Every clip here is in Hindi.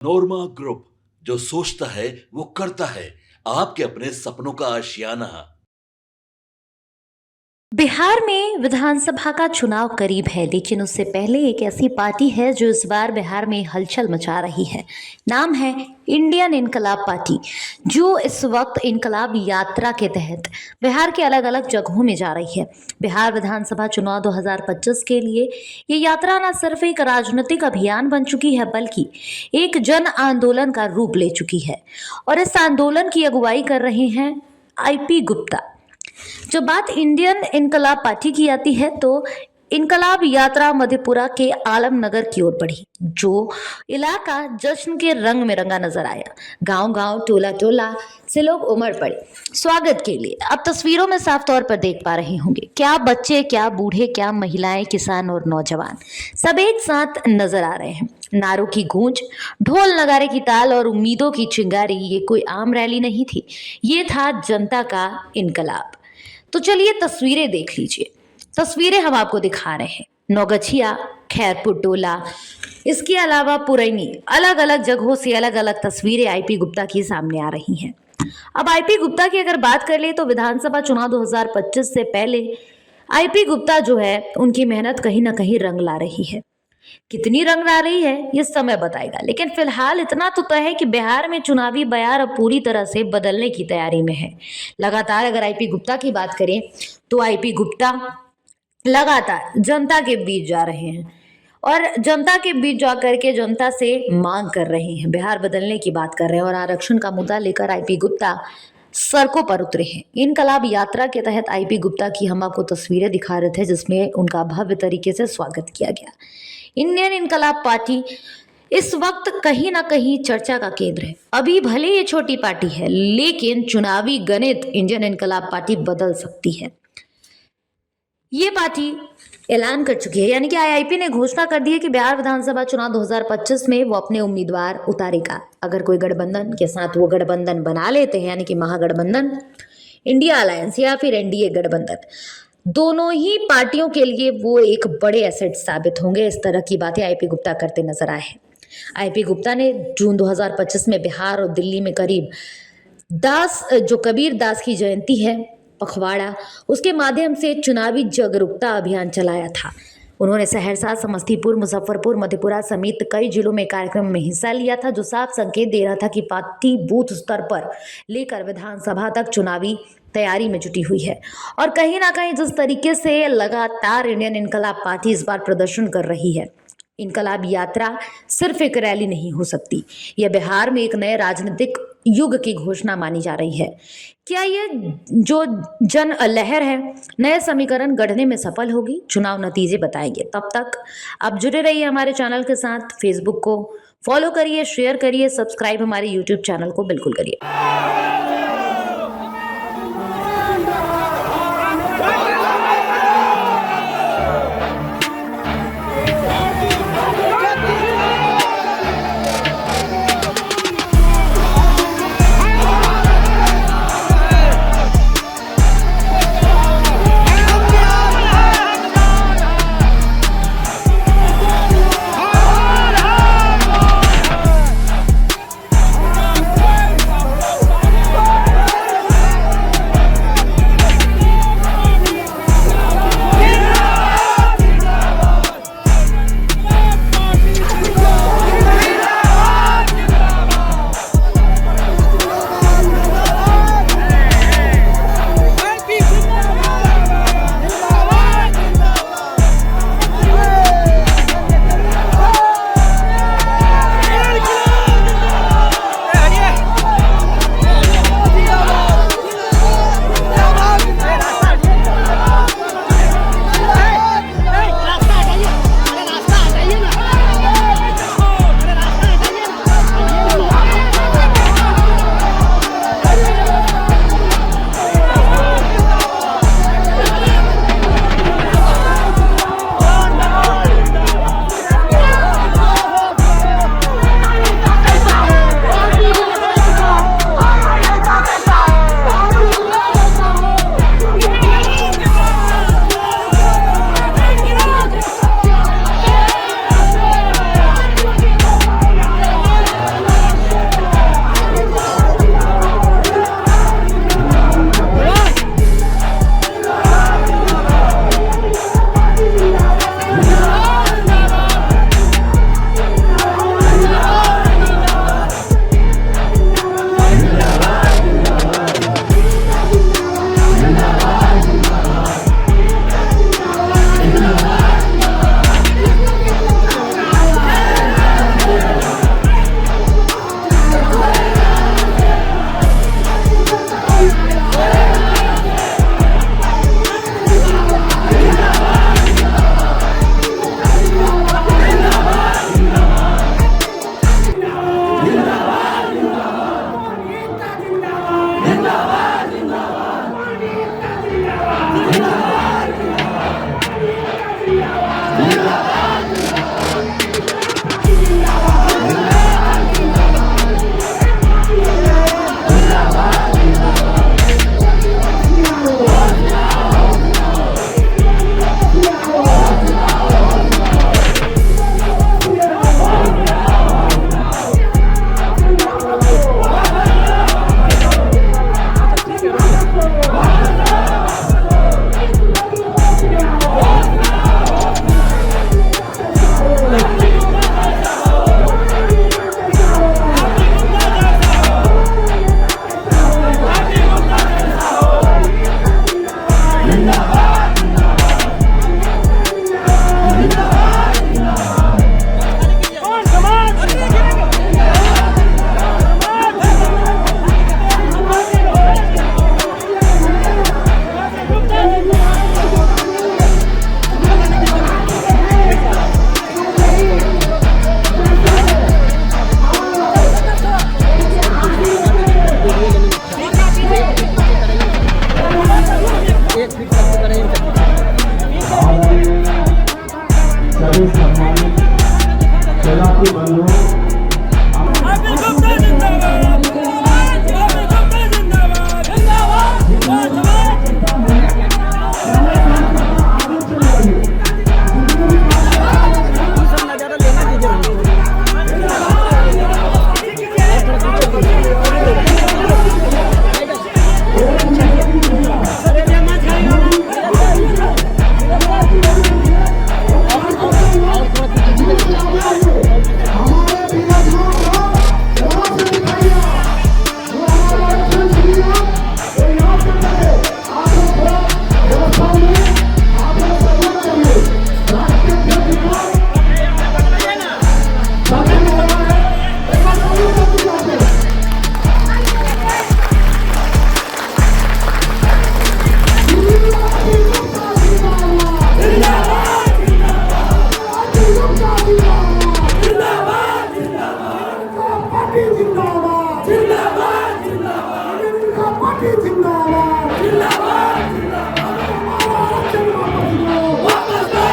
नोरमा ग्रुप, जो सोचता है वो करता है। आपके अपने सपनों का आशियाना। बिहार में विधानसभा का चुनाव करीब है, लेकिन उससे पहले एक ऐसी पार्टी है जो इस बार बिहार में हलचल मचा रही है। नाम है इंडियन इनकलाब पार्टी, जो इस वक्त इनकलाब यात्रा के तहत बिहार के अलग अलग जगहों में जा रही है। बिहार विधानसभा चुनाव 2025 के लिए ये यात्रा न सिर्फ एक राजनीतिक अभियान बन चुकी है, बल्कि एक जन आंदोलन का रूप ले चुकी है। और इस आंदोलन की अगुवाई कर रहे हैं IP गुप्ता। जब बात इंडियन इनकलाब पार्टी की आती है तो इनकलाब यात्रा मधेपुरा के आलमनगर की ओर बढ़ी, जो इलाका जश्न के रंग में रंगा नजर आया। गांव गांव, टोला टोला से लोग उमड़ पड़े स्वागत के लिए। अब तस्वीरों में साफ तौर पर देख पा रहे होंगे, क्या बच्चे, क्या बूढ़े, क्या महिलाएं, किसान और नौजवान सब एक साथ नजर आ रहे हैं। नारों की गूंज, ढोल नगारे की ताल और उम्मीदों की चिंगारी, ये कोई आम रैली नहीं थी, ये था जनता का इनकलाब। तो चलिए तस्वीरें देख लीजिए। तस्वीरें हम आपको दिखा रहे हैं नौगछिया, खैरपुर टोला, इसके अलावा पुरैनी, अलग अलग जगहों से अलग अलग तस्वीरें IP गुप्ता की सामने आ रही हैं। अब IP गुप्ता की अगर बात कर ले तो विधानसभा चुनाव 2025 से पहले IP गुप्ता जो है, उनकी मेहनत कहीं ना कहीं रंग ला रही है। कितनी रंग ला रही है ये समय बताएगा, लेकिन फिलहाल इतना तो तय है कि बिहार में चुनावी बयार अब पूरी तरह से बदलने की तैयारी में है। लगातार अगर IP गुप्ता की बात करें तो IP गुप्ता लगातार जनता के बीच जा रहे हैं और जनता के बीच जाकर के जनता से मांग कर रहे हैं, बिहार बदलने की बात कर रहे हैं और आरक्षण का मुद्दा लेकर IP गुप्ता सड़कों पर उतरे हैं। इनकलाब यात्रा के तहत IP गुप्ता की हम आपको तस्वीरें दिखा रहे थे, जिसमें उनका भव्य तरीके से स्वागत किया गया। इंडियन इनकलाब पार्टी इस वक्त कहीं ना कहीं चर्चा का केंद्र है। अभी भले ये छोटी पार्टी है, लेकिन चुनावी गणित इंडियन इनकलाब पार्टी बदल सकती है। ये पार्टी ऐलान कर चुकी है, यानी कि IP ने घोषणा कर दी है कि बिहार विधानसभा चुनाव 2025 में वो अपने उम्मीदवार उतारेगा। अगर कोई गठबंधन के साथ वो गठबंधन बना लेते हैं, यानी कि महागठबंधन, इंडिया अलायंस या फिर NDA गठबंधन, दोनों ही पार्टियों के लिए वो एक बड़े एसेट साबित होंगे। इस तरह की बातें IP गुप्ता करते नजर आए हैं। IP गुप्ता ने जून 2025 में बिहार और दिल्ली में करीब जो कबीर दास की जयंती है, पखवाड़ा, उसके माध्यम से चुनावी जागरूकता अभियान चलाया था। उन्होंने सहरसा, समस्तीपुर, मुजफ्फरपुर, मधेपुरा समेत कई जिलों में कार्यक्रम में हिस्सा लिया था, जो साफ संकेत दे रहा था कि पार्टी बूथ स्तर पर लेकर विधानसभा तक चुनावी तैयारी में जुटी हुई है। और कहीं ना कहीं जिस तरीके से लगातार इंडियन इनकलाब पार्टी इस बार प्रदर्शन कर रही है, इनकलाब यात्रा सिर्फ एक रैली नहीं हो सकती, यह बिहार में एक नए राजनीतिक युग की घोषणा मानी जा रही है। क्या ये जो जन लहर है नए समीकरण गढ़ने में सफल होगी? चुनाव नतीजे बताएंगे। तब तक आप जुड़े रहिए हमारे चैनल के साथ। फेसबुक को फॉलो करिए, शेयर करिए, सब्सक्राइब हमारे यूट्यूब चैनल को बिल्कुल करिए। पार्टी जिंदाबाद जिंदाबाद जिंदाबाद इनका पार्टी जिंदाबाद जिंदाबाद जिंदाबाद हमारा आरक्षण वापस लो वापस लो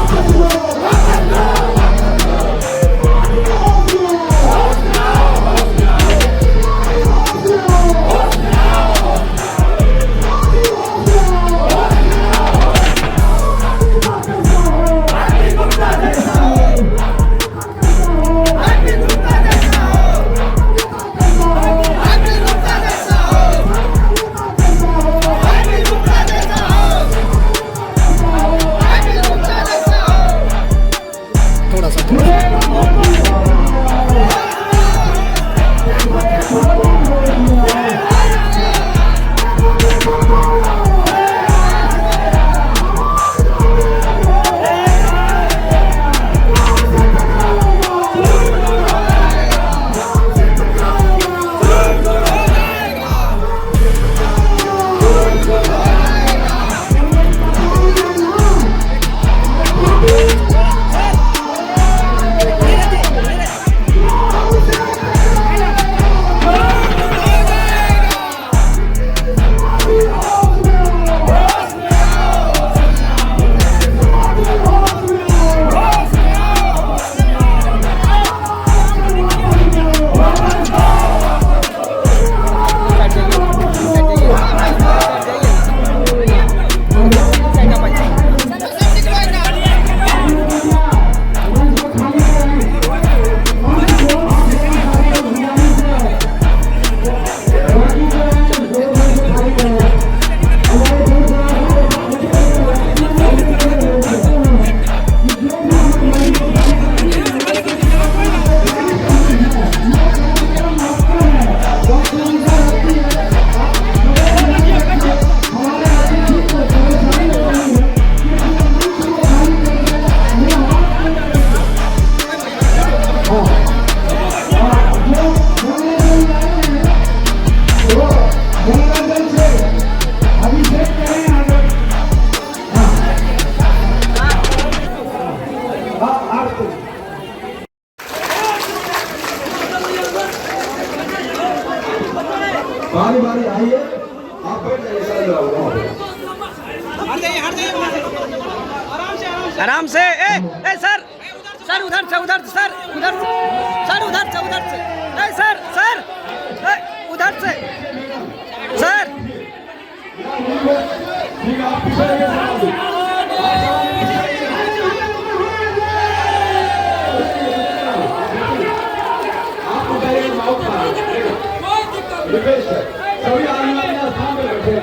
वापस लो बारी बारी आइए आप बैठ जाइए सर आराम से ए सर सर उधर से सर उधर से सर उधर से ए सर उधर से सर ठीक है आप पीछे लगे आपको पहले माउथ सभी आदमी अपने स्थान पर बैठे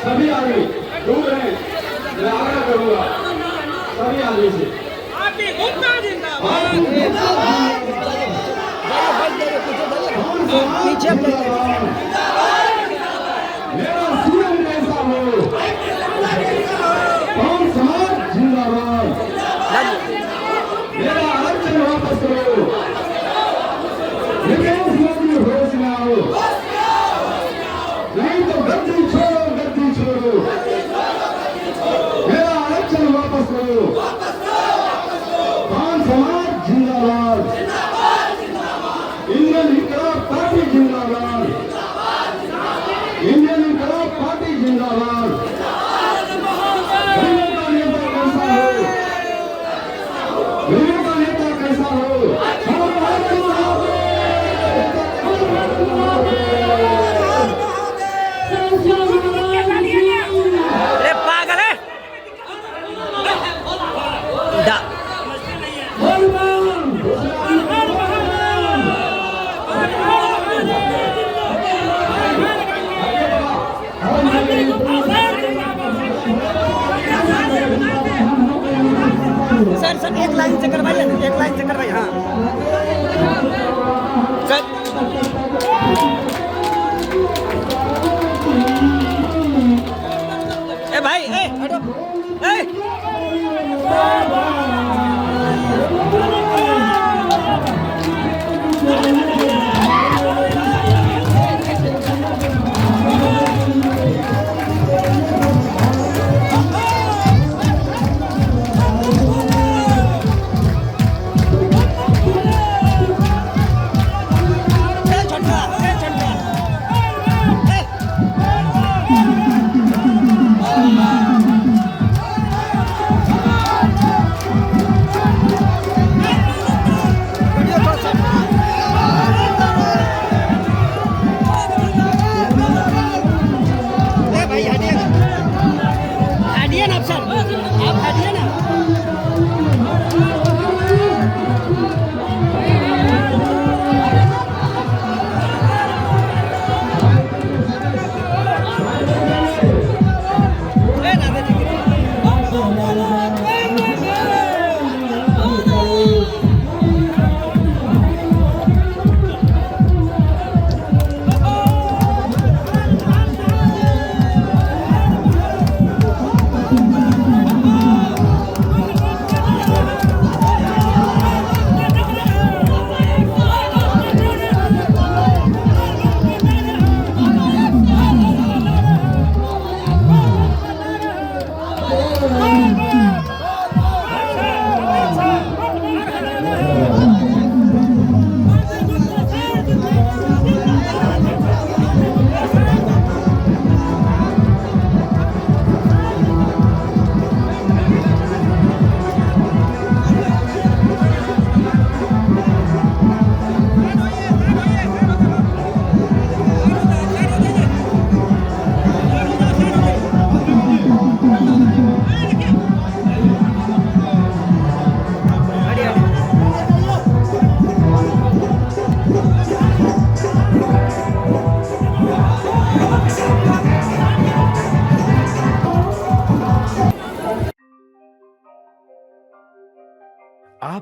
सभी आदमी दूर रहें मैं आग्रह करूंगा सभी आदमी से मेरा सीएम कैसा हो कौन समाज जिंदाबाद मेरा आरक्षण वापस करो निकेश मोदी होश में आओ नहीं तो गद्दी छोड़ो मेरा आरक्षण वापस करो कौन समाज जिंदाबाद इंडियन इनकलाब पार्टी जिंदाबाद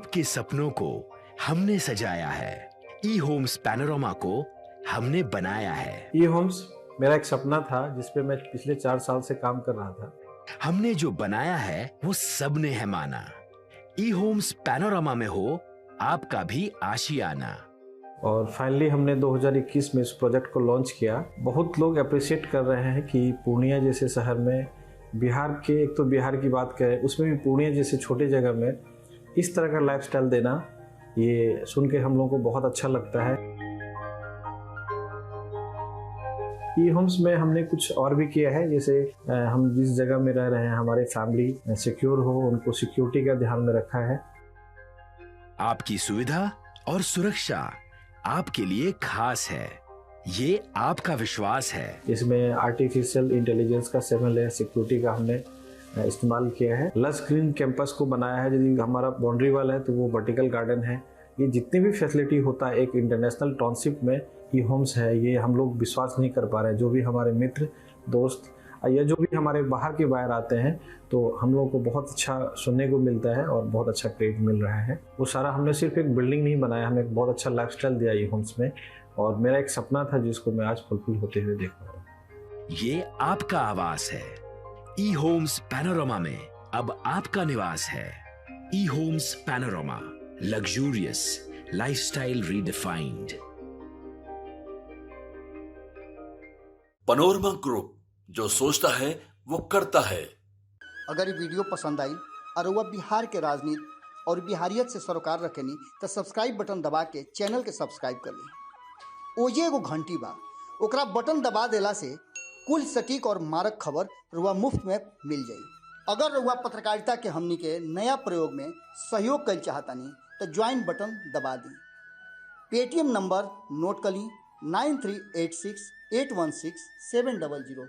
आपके सपनों को हमने सजाया है, ई होम्स पैनोरमा को हमने बनाया है। ई होम्स मेरा एक सपना था जिस पे मैं पिछले 4 साल से काम कर रहा था। हमने जो बनाया है वो सबने है माना। ई होम्स पैनोरमा में हो आपका भी आशियाना। और फाइनली हमने 2021 में इस प्रोजेक्ट को लॉन्च किया। बहुत लोग अप्रिशिएट कर रहे हैं कि पूर्णिया जैसे शहर में, बिहार के, एक तो बिहार की बात करें उसमें भी पूर्णिया जैसे छोटे जगह में इस तरह का लाइफस्टाइल देना, ये सुन के हम लोगों को बहुत अच्छा लगता है। ई होम्स में हमने कुछ और भी किया है, जैसे हम जिस जगह में रह रहे हैं हमारे फैमिली सिक्योर हो, उनको सिक्योरिटी का ध्यान में रखा है। आपकी सुविधा और सुरक्षा आपके लिए खास है, ये आपका विश्वास है। इसमें आर्टिफिशियल इंटेलिजेंस का 7 लेयर सिक्योरिटी का हमने इस्तेमाल किया है। लस ग्रीन कैंपस को बनाया है। यदि हमारा बाउंड्री वाल है तो वो वर्टिकल गार्डन है। ये जितनी भी फैसिलिटी होता है एक इंटरनेशनल टाउनशिप में, ई होम्स है, ये हम लोग विश्वास नहीं कर पा रहे हैं। जो भी हमारे मित्र दोस्त या जो भी हमारे बाहर के बाहर आते हैं तो हम लोगों को बहुत अच्छा सुनने को मिलता है और बहुत अच्छा क्रेडिट मिल रहा है। वो सारा हमने सिर्फ एक बिल्डिंग नहीं बनाया, हमें एक बहुत अच्छा लाइफस्टाइल दिया ई होम्स में, और मेरा एक सपना था जिसको मैं आज फुलफिल होते हुए देख रहा हूँ। ये आपका आवास है। ई होम्स पैनोरमा में अब आपका निवास है। E homes panorama, luxurious lifestyle redefined. Panorama group, जो सोचता है वो करता है। अगर ये वीडियो पसंद आई और वह बिहार के राजनीति और बिहारियत से सरोकार रखेनी तो सब्सक्राइब बटन दबा के चैनल के सब्सक्राइब कर ली। ओजे एगो घंटी बा, ओकरा बटन दबा देला से कुल सटीक और मारक खबर रुआ मुफ्त में मिल जाई। अगर रुआ पत्रकारिता के हमनी के नया प्रयोग में सहयोग कर चाहतानी तो ज्वाइन बटन दबा दी। पेटीएम नंबर नोट कर ली 9386 816 700।